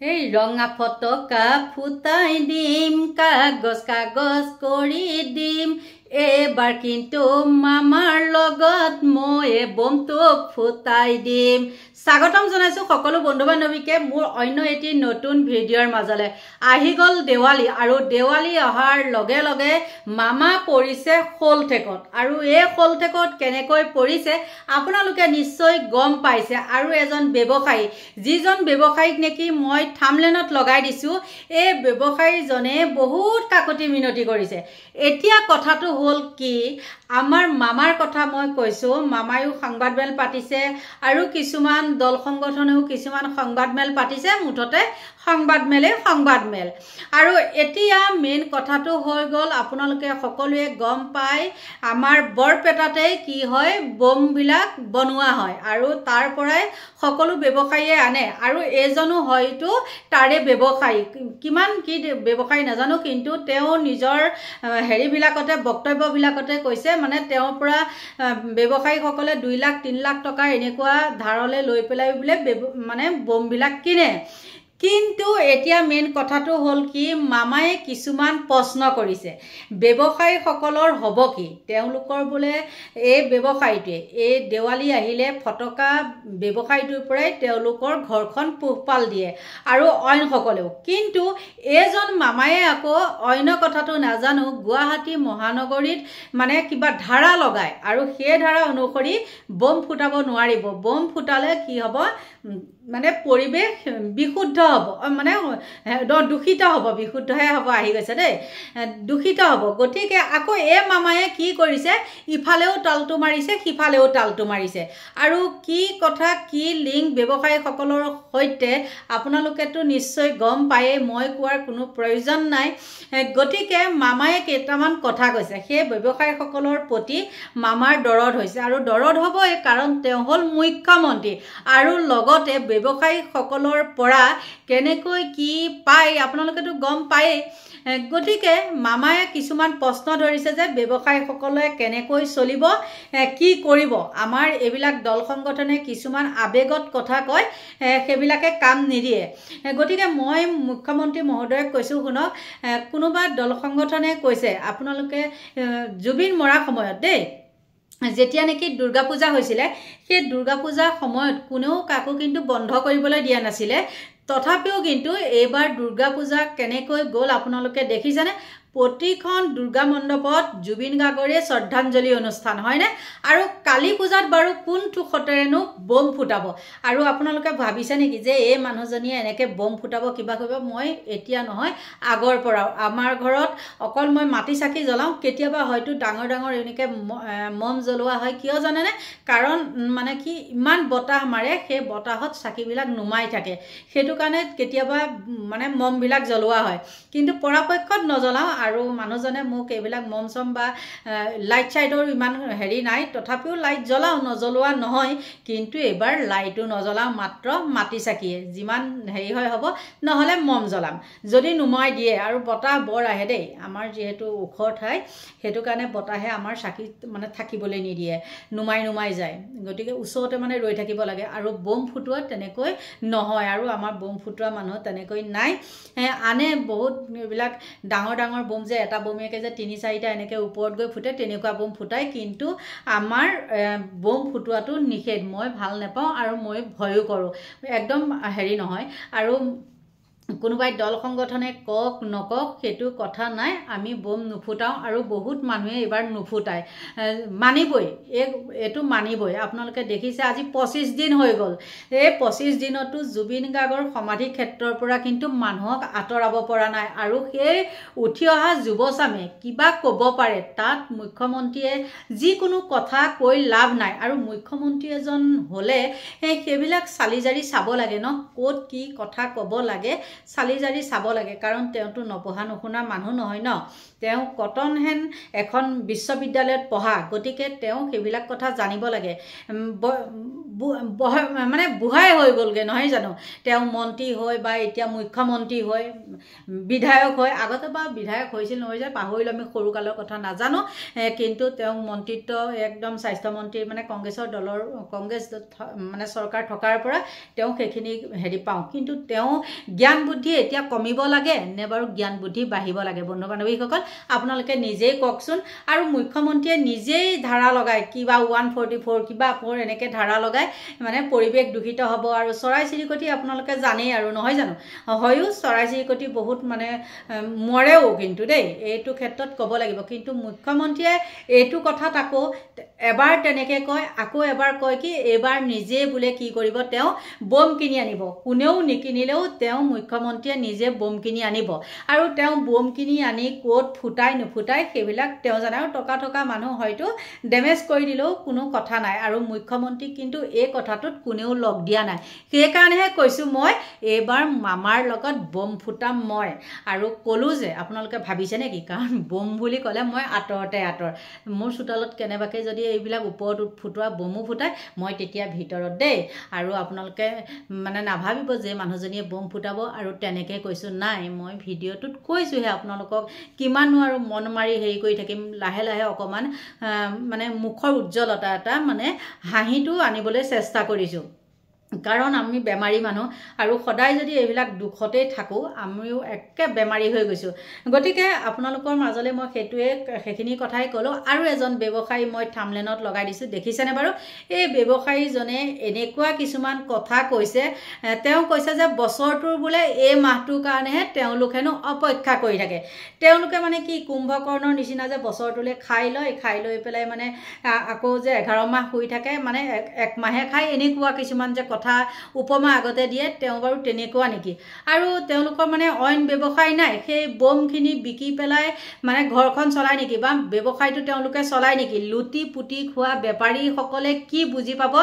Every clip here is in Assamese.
এই ৰঙা ফটকা ফুটাই দিম কাগজ কাগজ কৰি দিম এবাৰ কিন্তু মামাৰ লগত মই বমটো ফুটাই দিম স্বাগতম জনাইছো সকলো বন্ধু বান্ধৱীকে মোৰ অন্য এটি নতুন ভিডিঅ'ৰ মাজলে আহি গল দেৱালী আৰু দেৱালী অহাৰ লগে লগে মামা পৰিছে খোলঠেকত আৰু এই খোলঠেকত কেনেকৈ পৰিছে আপোনালোকে নিশ্চয় গম পাইছে আৰু এজন ব্যৱসায়ী যিজন ব্যৱসায়ীক নেকি মই থামলেনত লগাই দিছো এই ব্যৱসায়ীজনে বহুত কাকতি মিনতি কৰিছে এতিয়া কথাটো হল কি আমাৰ মামাৰ কথা মই কৈছো মামায়ো সংবাদমেল পাতিছে আৰু কিছুমান দল সংগঠনেও কিছুমান সংবাদমেল পাতিছে মুঠতে সংবাদমেল আৰু এতিয়া মেইন কথাটো হৈ গল আপোনালোকে সকলোৱে গম পায় আমাৰ বৰপেটাতে কি হয় বম বিলাক বনোৱা হয় আৰু তাৰ পৰাই সকলো ব্যৱসায়ীয়ে আনে আৰু এজনো হয়তো তাৰে ব্যৱসায়ী কিমান কি ব্যৱসায়ী নাজানো কিন্তু তেওঁ নিজৰ হেৰি বিলাকতে বক্তব্য বিলাকতে কৈছে মানে তেওঁৰ পৰা ব্যৱসায়ীসকলে 2 লাখ 3 লাখ টকা এনেকুৱা ধাৰলে লৈ পেলাই বলে মানে বম বিলাক কিনে কিন্তু এতিয়া মেইন কথাটো হল কি মামায়ে কিছুমান প্ৰশ্ন কৰিছে ব্যৱসায়ী সকলৰ হ'ব কি তেওঁলোকৰ বলে এই ব্যৱসায়ীটোৱে এই দেৱালী আহিলে ফটকা ব্যৱসায়ীটোৰ পৰাই তেওঁলোকৰ ঘৰখন পোহপাল দিয়ে আৰু অইন সকলেও কিন্তু এজন মামায়ে আকৌ অইন কথাটো নাজানো গুৱাহাটী মহানগৰীত মানে কিবা ধাৰা লগায় আৰু সেই ধাৰা অনুসৰি বম ফুটাব নোৱাৰিব বম ফুটালে কি হ'ব মানে পৰিবেশ বিশুদ্ধ হ'ব মানে দূষিত হ'ব বিশুদ্ধহে হ'ব আহি গৈছে দেই দূষিত হ'ব গতিকে আকৌ এই মামায়ে কি কৰিছে ইফালেও তালটো মাৰিছে সিফালেও তালটো মাৰিছে আৰু কি কথা কি লিংক ব্যৱসায়ী সকলৰ সৈতে আপোনালোকেতো নিশ্চয় গম পায়ে মই কোৱাৰ কোনো প্ৰয়োজন নাই গতিকে মামায়ে কেইটামান কথা কৈছে সেই ব্যৱসায়ী সকলৰ প্ৰতি মামাৰ দৰদ হৈছে আৰু দৰদ হ'বই কাৰণ তেওঁ হ'ল মুখ্যমন্ত্ৰী আৰু লগতে ব্যৱসায়ী সকলৰ পৰা কেনেকৈ কি পায় আপোনালোকেতো গম পায় গতিকে মামায়ে কিছুমান প্ৰশ্ন ধৰিছে যে ব্যৱসায়ী সকলে কেনেকৈ চলিব কি কৰিব আমাৰ এইবিলাক দল সংগঠনে কিছুমান আবেগত কথা কয় সেইবিলাকে কাম নিদিয়ে গতিকে মই মুখ্যমন্ত্ৰী মহোদয়ক কৈছো শুনক কোনোবা দল সংগঠনে কৈছে আপোনালোকে জুবিন মৰা সময়ত দেই যেতিয়া নেকি দুৰ্গা পূজা হৈছিলে সেই দুৰ্গা পূজাৰ সময়ত কোনেও কাকো কিন্তু বন্ধ কৰিবলৈ দিয়া নাছিলে তথাপিও কিন্তু এইবাৰ দুৰ্গা পূজা কেনেকৈ গ'ল আপোনালোকে দেখিছেনে প্ৰতিখন দুৰ্গা মণ্ডপত জুবিন গাৰ্গৰে শ্ৰদ্ধাঞ্জলি অনুষ্ঠান হয়নে আৰু কালী পূজাত বাৰু কোন ঠুখতেৰেনো বম ফুটাব আৰু আপোনালোকে ভাবিছে নেকি যে এই মানুহজনীয়ে এনেকৈ বম ফুটাব কিবা কৰিব মই এতিয়া নহয় আগৰ পৰা আমাৰ ঘৰত অকল মই মাটি চাকি জ্বলাওঁ কেতিয়াবা হয়তো ডাঙৰ ডাঙৰ এনেকৈ মম জ্বলোৱা হয় কিয় জানেনে কাৰণ মানে কি ইমান বতাহ মাৰে সেই বতাহত চাকিবিলাক নুমাই থাকে সেইটো কাৰণে কেতিয়াবা মানে মমবিলাক জ্বলোৱা হয় কিন্তু পৰাপক্ষত নজ্বলাওঁ আৰু মানুহজনে মোক এইবিলাক মম চম বা লাইট চাইডৰ ইমান হেৰি নাই তথাপিও লাইট জ্বলাওঁ নজ্বলোৱা নহয় কিন্তু এবাৰ লাইটো নজ্বলাওঁ মাত্ৰ মাটি চাকিয়ে যিমান হেৰি হয় হ'ব নহ'লে মম জ্বলাম যদি নুমাই দিয়ে আৰু বতাহ বৰ আহে দেই আমাৰ যিহেতু ওখ ঠাই সেইটো কাৰণে বতাহে আমাৰ চাকি মানে থাকিবলৈ নিদিয়ে নুমাই যায় গতিকে ওচৰতে মানে ৰৈ থাকিব লাগে আৰু বম ফুটোৱা তেনেকৈ নহয় আৰু আমাৰ বম ফুটোৱা মানুহ তেনেকৈ নাই আনে বহুত এইবিলাক ডাঙৰ ডাঙৰ বম যে এটা বমেকে যে 3-4টা এনেকৈ ওপৰত গৈ ফুটে তেনেকুৱা বম ফুটাই কিন্তু আমাৰ বম ফুটোৱাটো নিষেধ মই ভাল নাপাওঁ আৰু মই ভয়ো কৰোঁ একদম হেৰি নহয় আৰু কোনোবাই দল সংগঠনে কক নকক সেইটো কথা নাই আমি বম নুফুটাওঁ আৰু বহুত মানুহে এবাৰ নুফুটায় মানিবই এইটো মানিবই আপোনালোকে দেখিছে আজি 25 দিন হৈ গ'ল এই 25 দিনতো জুবিন গাৰ্গৰ সমাধি ক্ষেত্ৰৰ পৰা কিন্তু মানুহক আঁতৰাব পৰা নাই আৰু সেই উঠি অহা যুৱচামে কিবা ক'ব পাৰে তাত মুখ্যমন্ত্ৰীয়ে যিকোনো কথা কৈ লাভ নাই আৰু মুখ্যমন্ত্ৰী এজন হ'লে সেইবিলাক চালিজাৰি চাব লাগে ন ক'ত কি কথা ক'ব লাগে চালিজাৰি চাব লাগে কাৰণ তেওঁটো নপঢ়া নুশুনা মানুহ নহয় ন তেওঁ কটনহেন এখন বিশ্ববিদ্যালয়ত পঢ়া গতিকে তেওঁ সেইবিলাক কথা জানিব লাগে মানে বুঢ়াই হৈ গ'লগৈ নহয় জানো তেওঁ মন্ত্ৰী হৈ বা এতিয়া মুখ্যমন্ত্ৰী হৈ বিধায়ক হৈ আগতে বা বিধায়ক হৈছিল নহয় যে পাহৰিলোঁ আমি সৰুকালৰ কথা নাজানো কিন্তু তেওঁ মন্ত্ৰিত্ব একদম স্বাস্থ্যমন্ত্ৰী মানে কংগ্ৰেছৰ দলৰ কংগ্ৰেছ মানে চৰকাৰ থকাৰ পৰা তেওঁ সেইখিনি হেৰি পাওঁ কিন্তু তেওঁ জ্ঞান বুদ্ধি এতিয়া কমিব লাগে নে বাৰু জ্ঞান বুদ্ধি বাঢ়িব লাগে বন্ধু বান্ধৱীসকল আপোনালোকে নিজেই কওকচোন আৰু মুখ্যমন্ত্ৰীয়ে নিজেই ধাৰা লগায় কিবা 144 কিবা 4 এনেকৈ ধাৰা লগায় মানে পৰিৱেশ দূষিত হ'ব আৰু চৰাই চিৰিকটি আপোনালোকে জানেই আৰু নহয় জানো হয়ো চৰাই চিৰিকটি বহুত মানে মৰেও কিন্তু দেই এইটো ক্ষেত্ৰত ক'ব লাগিব কিন্তু মুখ্যমন্ত্ৰীয়ে এইটো কথাত আকৌ এবাৰ তেনেকৈ কয় আকৌ এবাৰ কয় কি এইবাৰ নিজে বোলে কি কৰিব তেওঁ বম কিনি আনিব কোনেও নিকিনিলেও তেওঁ মুখ্যমন্ত্ৰীয়ে নিজে বম কিনি আনিব আৰু তেওঁ বম কিনি আনি ক'ত ফুটাই নুফুটাই সেইবিলাক তেওঁ জানে আৰু টকা থকা মানুহ হয়তো ডেমেজ কৰি দিলেও কোনো কথা নাই আৰু মুখ্যমন্ত্ৰীক কিন্তু এই কথাটোত কোনেও লগ দিয়া নাই সেইকাৰণেহে কৈছোঁ মই এইবাৰ মামাৰ লগত বম ফুটাম মই আৰু ক'লোঁ যে আপোনালোকে ভাবিছে নেকি কাৰণ বম বুলি ক'লে মই আঁতৰতে মোৰ চোতালত কেনেবাকৈ যদি এইবিলাক ওপৰত ফুটোৱা বমো ফুটাই মই তেতিয়া ভিতৰত দেই আৰু আপোনালোকে মানে নাভাবিব যে মানুহজনীয়ে বম ফুটাব আৰু তেনেকৈ কৈছোঁ নাই মই ভিডিঅ'টোত কৈছোঁহে আপোনালোকক কিমানো আৰু মন মাৰি হেৰি কৰি থাকিম লাহে লাহে অকণমান মানে মুখৰ উজ্জ্বলতা এটা মানে হাঁহিটো আনিবলৈ চেষ্টা কৰিছোঁ কাৰণ আমি বেমাৰী মানুহ আৰু সদায় যদি এইবিলাক দুখতেই থাকোঁ আমিও একে বেমাৰী হৈ গৈছোঁ গতিকে আপোনালোকৰ মাজলৈ মই সেইখিনি কথাই ক'লোঁ আৰু এজন ব্যৱসায়ী মই থামলেনত লগাই দিছোঁ দেখিছেনে বাৰু এই ব্যৱসায়ীজনে এনেকুৱা কিছুমান কথা কৈছে তেওঁ কৈছে যে বছৰটোৰ বোলে এই মাহটোৰ কাৰণেহে তেওঁলোক হেনো অপেক্ষা কৰি থাকে তেওঁলোকে মানে কি কুম্ভকৰ্ণৰ নিচিনা যে বছৰটোলৈ খাই লৈ পেলাই মানে আকৌ যে 11 মাহ শুই থাকে মানে এক মাহে খাই এনেকুৱা কিছুমান যে কথা উপমা আগতে দিয়ে তেওঁ বাৰু তেনেকুৱা নেকি আৰু তেওঁলোকৰ মানে অইন ব্যৱসায় নাই সেই বমখিনি বিকি পেলাই মানে ঘৰখন চলাই নেকি বা ব্যৱসায়টো তেওঁলোকে চলাই নেকি লুটি পুটি খোৱা বেপাৰীসকলে কি বুজি পাব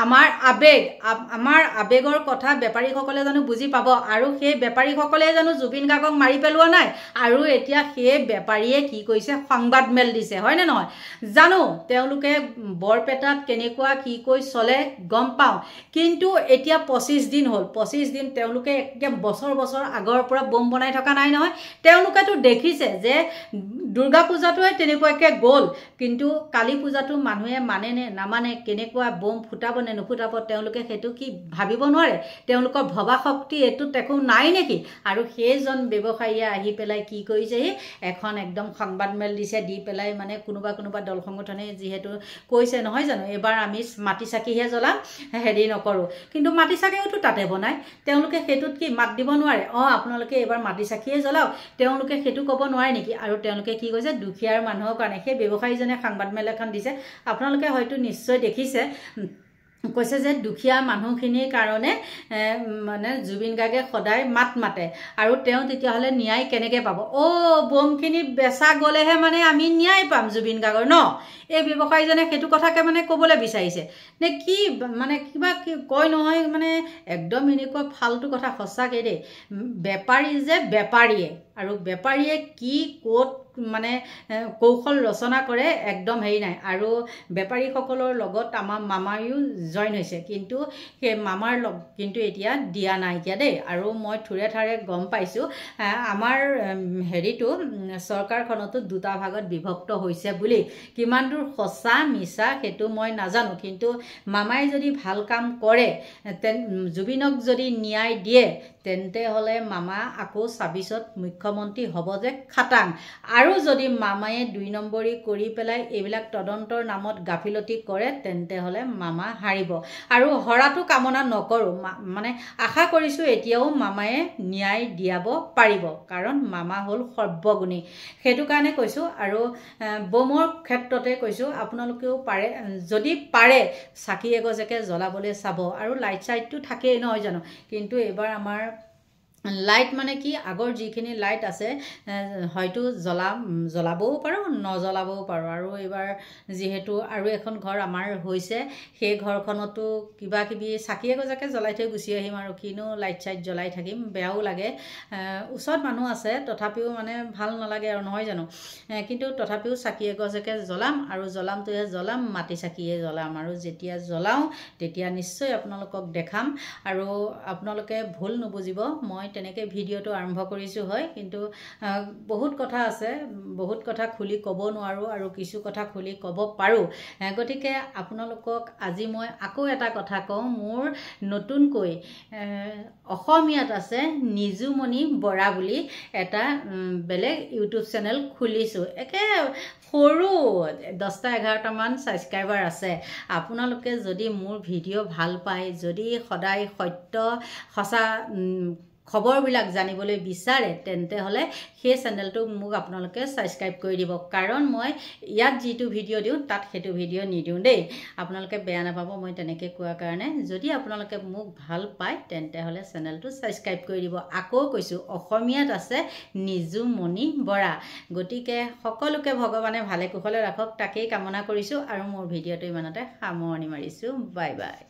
আমাৰ আবেগৰ কথা বেপাৰীসকলে জানো বুজি পাব আৰু সেই বেপাৰীসকলে জানো জুবিন গাৰ্গক মাৰি পেলোৱা নাই আৰু এতিয়া সেই বেপাৰীয়ে কি কৰিছে সংবাদ মেল দিছে হয়নে নহয় জানো তেওঁলোকে বৰপেটাত কেনেকুৱা কি কৈ চলে গম পাওঁ কিন্তু এতিয়া 25 দিন হ'ল 25 দিন তেওঁলোকে একদম বছৰ আগৰ পৰা বম বনাই থকা নাই নহয় তেওঁলোকেতো দেখিছে যে দুৰ্গা পূজাটোৱে তেনেকুৱাকৈ গ'ল কিন্তু কালী পূজাটো মানুহে মানে নে নামানে কেনেকুৱা বম ফুটাব নে নুফুটাব তেওঁলোকে সেইটো কি ভাবিব নোৱাৰে তেওঁলোকৰ ভবা শক্তি এইটোত একো নাই নেকি আৰু সেইজন ব্যৱসায়ীয়ে আহি পেলাই কি কৰিছেহি এখন একদম সংবাদ মেল দিছে দি পেলাই মানে কোনোবা দল সংগঠনে যিহেতু কৈছে নহয় জানো এইবাৰ আমি মাটি চাকিহে জ্বলাম হেৰি নকৰোঁ কিন্তু মাটি চাকিওতো তাতে বনায় তেওঁলোকে সেইটোত কি মাত দিব নোৱাৰে আপোনালোকে এইবাৰ মাটি চাকিয়ে জ্বলাওক তেওঁলোকে সেইটো ক'ব নোৱাৰে নেকি আৰু তেওঁলোকে কি কৈছে দুখীয়াৰ মানুহৰ কাৰণে সেই ব্যৱসায়ীজনে সংবাদ মেল এখন দিছে আপোনালোকে হয়তো নিশ্চয় দেখিছে কৈছে যে দুখীয়া মানুহখিনিৰ কাৰণে মানে জুবিন গাৰ্গে সদায় মাত মাতে আৰু তেওঁ তেতিয়াহ'লে ন্যায় কেনেকৈ পাব বমখিনি বেচা গ'লেহে মানে আমি ন্যায় পাম জুবিন গাৰ্গৰ ন এই ব্যৱসায়ীজনে সেইটো কথাকে মানে ক'বলৈ বিচাৰিছে নে কি মানে কিবা কি কয় নহয় মানে একদম এনেকুৱা ফাল্টু কথা সঁচাকৈ দেই বেপাৰী যে বেপাৰীয়ে আৰু বেপাৰীয়ে কি ক'ত মানে কৌশল ৰচনা কৰে একদম হেৰি নাই আৰু বেপাৰীসকলৰ লগত আমাৰ মামায়ো জইন হৈছে কিন্তু সেই মামাৰ কিন্তু এতিয়া দিয়া নাইকিয়া দেই আৰু মই থুৰে থাৰে গম পাইছোঁ আমাৰ হেৰিটো চৰকাৰখনতো দুটা ভাগত বিভক্ত হৈছে বুলি কিমান দূৰ সঁচা মিছা সেইটো মই নাজানো কিন্তু মামাই যদি ভাল কাম কৰে জুবিনক যদি ন্যায় দিয়ে তেন্তে হ'লে মামা আকৌ 26ত মুখ্যমন্ত্ৰী হ'ব যে খাটাং আৰু যদি মামায়ে 2 নম্বৰী কৰি পেলাই এইবিলাক তদন্তৰ নামত গাফিলতি কৰে তেন্তে হ'লে মামা হাৰিব আৰু হৰাটো কামনা নকৰোঁ মানে আশা কৰিছোঁ এতিয়াও মামায়ে ন্যায় দিয়াব পাৰিব কাৰণ মামা হ'ল সৰ্বগুণী সেইটো কাৰণে কৈছোঁ আৰু বমৰ ক্ষেত্ৰতে কৈছোঁ আপোনালোকেও পাৰে যদি পাৰে চাকি এগজকে জ্বলাবলৈ চাব আৰু লাইট চাইটটো থাকেই নহয় জানো কিন্তু এইবাৰ আমাৰ লাইট মানে কি আগৰ যিখিনি লাইট আছে হয়তো জ্বলাবও পাৰোঁ নজ্বলাবও পাৰোঁ আৰু এইবাৰ যিহেতু আৰু এখন ঘৰ আমাৰ হৈছে সেই ঘৰখনতো কিবা কিবি চাকি এগজাকে জ্বলাই থৈ গুচি আহিম আৰু কিনো লাইট চাইট জ্বলাই থাকিম বেয়াও লাগে ওচৰত মানুহ আছে তথাপিও মানে ভাল নালাগে আৰু নহয় জানো কিন্তু তথাপিও চাকি এগজাকে জ্বলাম আৰু জ্বলাম মাটি চাকিয়ে জ্বলাম আৰু যেতিয়া জ্বলাওঁ তেতিয়া নিশ্চয় আপোনালোকক দেখাম আৰু আপোনালোকে ভুল নুবুজিব মই তেনেকৈ ভিডিঅ'টো আৰম্ভ কৰিছোঁ হয় কিন্তু বহুত কথা আছে বহুত কথা খুলি ক'ব নোৱাৰোঁ আৰু কিছু কথা খুলি ক'ব পাৰোঁ গতিকে আপোনালোকক আজি মই আকৌ এটা কথা কওঁ মোৰ নতুনকৈ অসমীয়াত আছে নিজুমণি বৰা বুলি এটা বেলেগ ইউটিউব চেনেল খুলিছোঁ একে সৰু 10-11টামান ছাবস্ক্ৰাইবাৰ আছে আপোনালোকে যদি মোৰ ভিডিঅ' ভাল পায় যদি সদায় সত্য সঁচা খবৰবিলাক জানিবলৈ বিচাৰে তেন্তে হ'লে সেই চেনেলটো মোক আপোনালোকে ছাবস্ক্ৰাইব কৰি দিব কাৰণ মই ইয়াত যিটো ভিডিঅ' দিওঁ তাত সেইটো ভিডিঅ' নিদিওঁ দেই আপোনালোকে বেয়া নাপাব মই তেনেকৈ কোৱাৰ কাৰণে যদি আপোনালোকে মোক ভাল পায় তেন্তে হ'লে চেনেলটো ছাবস্ক্ৰাইব কৰি দিব আকৌ কৈছোঁ অসমীয়াত আছে নিজুমণি বৰা গতিকে সকলোকে ভগৱানে ভালে কুশলে ৰাখক তাকেই কামনা কৰিছোঁ আৰু মোৰ ভিডিঅ'টো ইমানতে সামৰণি মাৰিছোঁ বাই বাই